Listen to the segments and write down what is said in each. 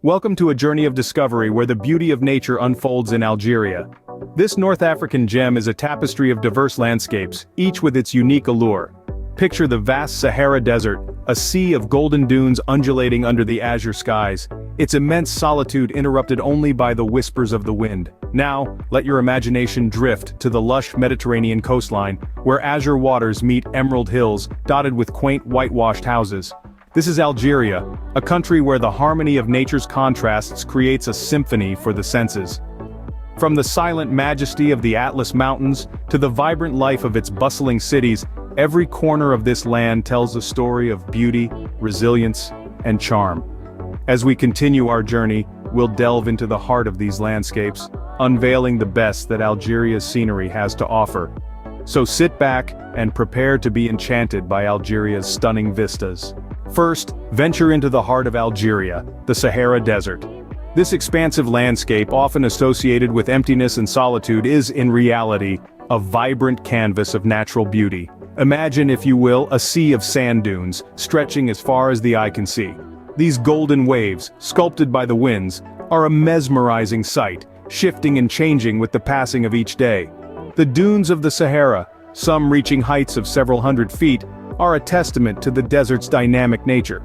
Welcome to a journey of discovery where the beauty of nature unfolds in Algeria. This North African gem is a tapestry of diverse landscapes, each with its unique allure. Picture the vast Sahara Desert, a sea of golden dunes undulating under the azure skies, its immense solitude interrupted only by the whispers of the wind. Now, let your imagination drift to the lush Mediterranean coastline, where azure waters meet emerald hills, dotted with quaint whitewashed houses. This is Algeria, a country where the harmony of nature's contrasts creates a symphony for the senses. From the silent majesty of the Atlas Mountains to the vibrant life of its bustling cities, every corner of this land tells a story of beauty, resilience, and charm. As we continue our journey, we'll delve into the heart of these landscapes, unveiling the best that Algeria's scenery has to offer. So sit back and prepare to be enchanted by Algeria's stunning vistas. First, venture into the heart of Algeria, the Sahara Desert. This expansive landscape, often associated with emptiness and solitude, is, in reality, a vibrant canvas of natural beauty. Imagine, if you will, a sea of sand dunes, stretching as far as the eye can see. These golden waves, sculpted by the winds, are a mesmerizing sight, shifting and changing with the passing of each day. The dunes of the Sahara, some reaching heights of several hundred feet, are a testament to the desert's dynamic nature.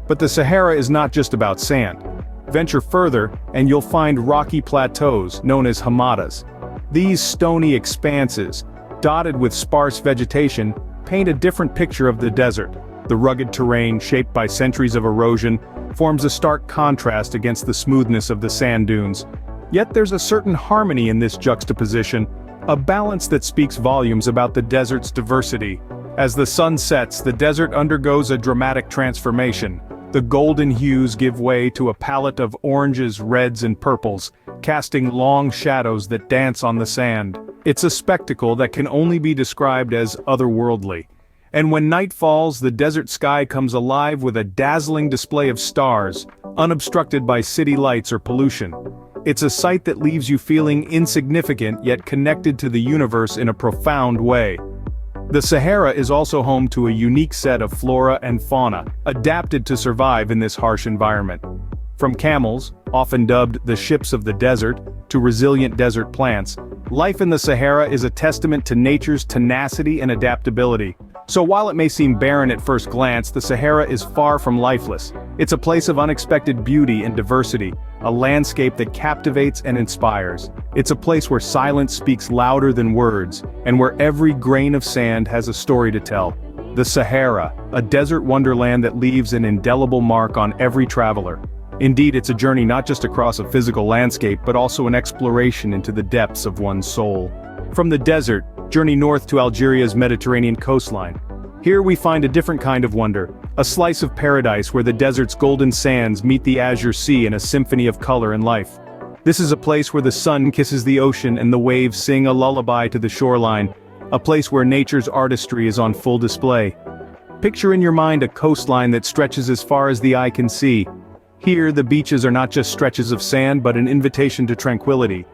But the Sahara is not just about sand. Venture further, and you'll find rocky plateaus known as hamadas. These stony expanses, dotted with sparse vegetation, paint a different picture of the desert. The rugged terrain, shaped by centuries of erosion, forms a stark contrast against the smoothness of the sand dunes. Yet there's a certain harmony in this juxtaposition, a balance that speaks volumes about the desert's diversity. As the sun sets, the desert undergoes a dramatic transformation. The golden hues give way to a palette of oranges, reds, and purples, casting long shadows that dance on the sand. It's a spectacle that can only be described as otherworldly. And when night falls, the desert sky comes alive with a dazzling display of stars, unobstructed by city lights or pollution. It's a sight that leaves you feeling insignificant yet connected to the universe in a profound way. The Sahara is also home to a unique set of flora and fauna, adapted to survive in this harsh environment. From camels, often dubbed the ships of the desert, to resilient desert plants, life in the Sahara is a testament to nature's tenacity and adaptability. So while it may seem barren at first glance, the Sahara is far from lifeless. It's a place of unexpected beauty and diversity, a landscape that captivates and inspires. It's a place where silence speaks louder than words, and where every grain of sand has a story to tell. The Sahara, a desert wonderland that leaves an indelible mark on every traveler. Indeed, it's a journey not just across a physical landscape but also an exploration into the depths of one's soul. From the desert, journey north to Algeria's Mediterranean coastline. Here we find a different kind of wonder, a slice of paradise where the desert's golden sands meet the azure sea in a symphony of color and life. This is a place where the sun kisses the ocean and the waves sing a lullaby to the shoreline, a place where nature's artistry is on full display. Picture in your mind a coastline that stretches as far as the eye can see. Here, the beaches are not just stretches of sand but an invitation to tranquility.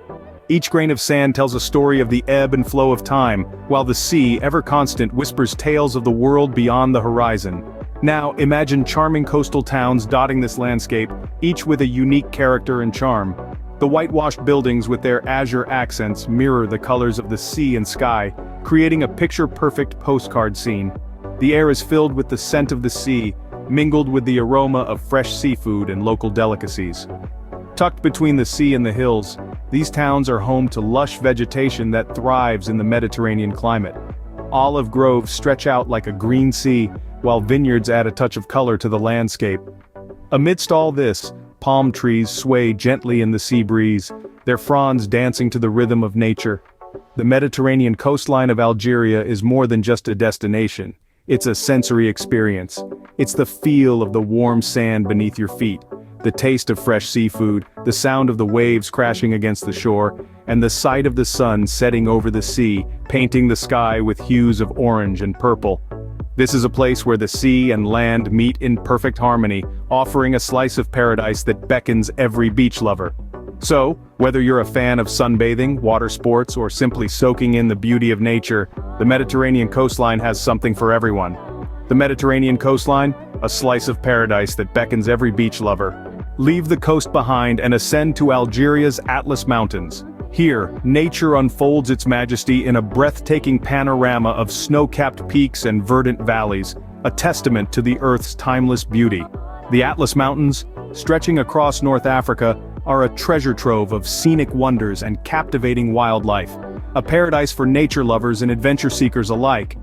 Each grain of sand tells a story of the ebb and flow of time, while the sea, ever constant, whispers tales of the world beyond the horizon. Now, imagine charming coastal towns dotting this landscape, each with a unique character and charm. The whitewashed buildings with their azure accents mirror the colors of the sea and sky, creating a picture-perfect postcard scene. The air is filled with the scent of the sea, mingled with the aroma of fresh seafood and local delicacies. Tucked between the sea and the hills, these towns are home to lush vegetation that thrives in the Mediterranean climate. Olive groves stretch out like a green sea, while vineyards add a touch of color to the landscape. Amidst all this, palm trees sway gently in the sea breeze, their fronds dancing to the rhythm of nature. The Mediterranean coastline of Algeria is more than just a destination. It's a sensory experience. It's the feel of the warm sand beneath your feet, the taste of fresh seafood, the sound of the waves crashing against the shore, and the sight of the sun setting over the sea, painting the sky with hues of orange and purple. This is a place where the sea and land meet in perfect harmony, offering a slice of paradise that beckons every beach lover. So, whether you're a fan of sunbathing, water sports, or simply soaking in the beauty of nature, the Mediterranean coastline has something for everyone. The Mediterranean coastline, a slice of paradise that beckons every beach lover. Leave the coast behind and ascend to Algeria's Atlas Mountains. Here, nature unfolds its majesty in a breathtaking panorama of snow-capped peaks and verdant valleys, a testament to the Earth's timeless beauty. The Atlas Mountains, stretching across North Africa, are a treasure trove of scenic wonders and captivating wildlife, a paradise for nature lovers and adventure seekers alike.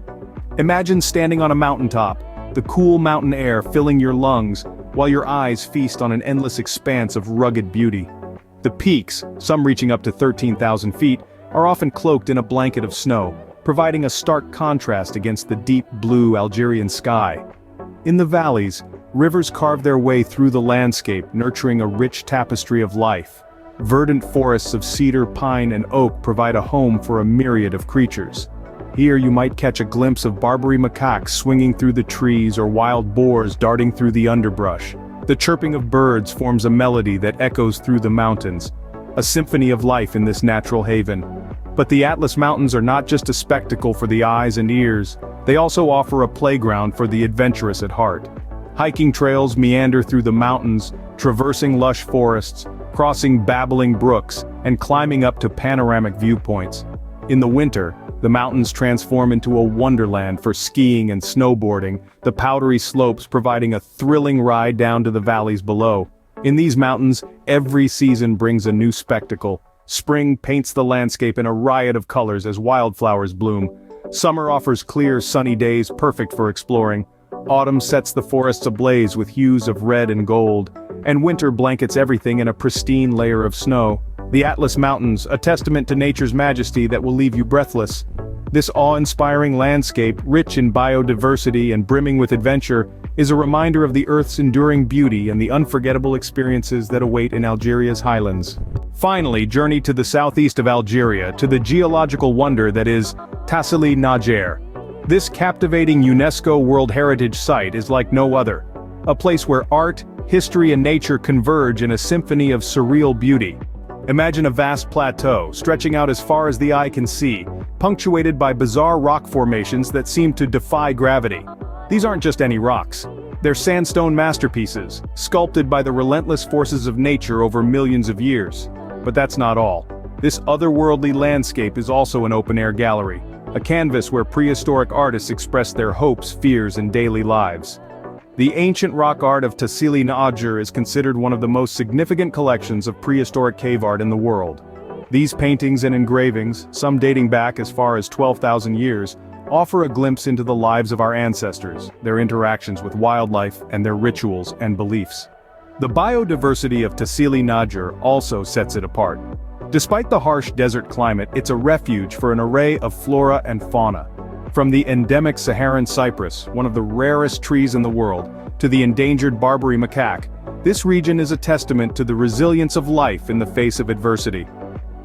Imagine standing on a mountaintop, the cool mountain air filling your lungs, while your eyes feast on an endless expanse of rugged beauty. The peaks, some reaching up to 13,000 feet, are often cloaked in a blanket of snow, providing a stark contrast against the deep blue Algerian sky. In the valleys, rivers carve their way through the landscape, nurturing a rich tapestry of life. Verdant forests of cedar, pine, and oak provide a home for a myriad of creatures. Here you might catch a glimpse of Barbary macaques swinging through the trees or wild boars darting through the underbrush. The chirping of birds forms a melody that echoes through the mountains, a symphony of life in this natural haven. But the Atlas Mountains are not just a spectacle for the eyes and ears, they also offer a playground for the adventurous at heart. Hiking trails meander through the mountains, traversing lush forests, crossing babbling brooks, and climbing up to panoramic viewpoints. In the winter, the mountains transform into a wonderland for skiing and snowboarding, the powdery slopes providing a thrilling ride down to the valleys below. In these mountains, every season brings a new spectacle. Spring paints the landscape in a riot of colors as wildflowers bloom. Summer offers clear, sunny days perfect for exploring. Autumn sets the forests ablaze with hues of red and gold, and winter blankets everything in a pristine layer of snow. The Atlas Mountains, a testament to nature's majesty that will leave you breathless. This awe-inspiring landscape, rich in biodiversity and brimming with adventure, is a reminder of the Earth's enduring beauty and the unforgettable experiences that await in Algeria's highlands. Finally, journey to the southeast of Algeria, to the geological wonder that is Tassili N'Ajjer. This captivating UNESCO World Heritage Site is like no other. A place where art, history and nature converge in a symphony of surreal beauty. Imagine a vast plateau, stretching out as far as the eye can see, punctuated by bizarre rock formations that seem to defy gravity. These aren't just any rocks. They're sandstone masterpieces, sculpted by the relentless forces of nature over millions of years. But that's not all. This otherworldly landscape is also an open-air gallery, a canvas where prehistoric artists express their hopes, fears, and daily lives. The ancient rock art of Tassili N'Ajjer is considered one of the most significant collections of prehistoric cave art in the world. These paintings and engravings, some dating back as far as 12,000 years, offer a glimpse into the lives of our ancestors, their interactions with wildlife, and their rituals and beliefs. The biodiversity of Tassili N'Ajjer also sets it apart. Despite the harsh desert climate, it's a refuge for an array of flora and fauna. From the endemic Saharan cypress, one of the rarest trees in the world, to the endangered Barbary macaque, this region is a testament to the resilience of life in the face of adversity.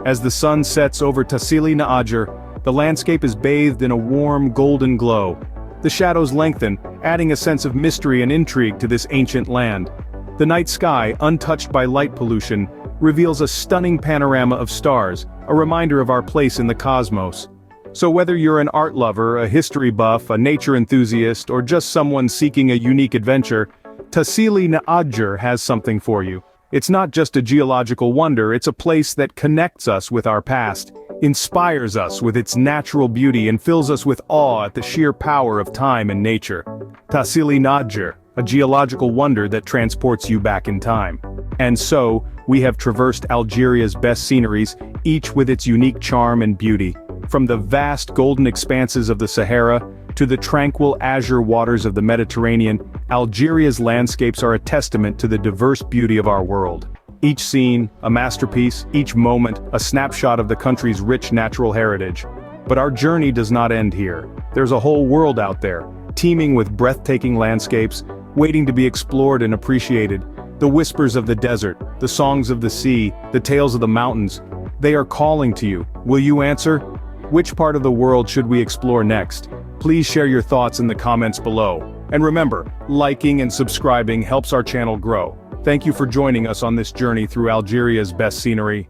As the sun sets over Tassili N'Ajjer, the landscape is bathed in a warm, golden glow. The shadows lengthen, adding a sense of mystery and intrigue to this ancient land. The night sky, untouched by light pollution, reveals a stunning panorama of stars, a reminder of our place in the cosmos. So whether you're an art lover, a history buff, a nature enthusiast, or just someone seeking a unique adventure, Tassili N'Ajjer has something for you. It's not just a geological wonder, it's a place that connects us with our past, inspires us with its natural beauty and fills us with awe at the sheer power of time and nature. Tassili N'Ajjer, a geological wonder that transports you back in time. And so, we have traversed Algeria's best sceneries, each with its unique charm and beauty. From the vast golden expanses of the Sahara, to the tranquil azure waters of the Mediterranean, Algeria's landscapes are a testament to the diverse beauty of our world. Each scene, a masterpiece, each moment, a snapshot of the country's rich natural heritage. But our journey does not end here. There's a whole world out there, teeming with breathtaking landscapes, waiting to be explored and appreciated. The whispers of the desert, the songs of the sea, the tales of the mountains, they are calling to you. Will you answer? Which part of the world should we explore next? Please share your thoughts in the comments below. And remember, liking and subscribing helps our channel grow. Thank you for joining us on this journey through Algeria's best scenery.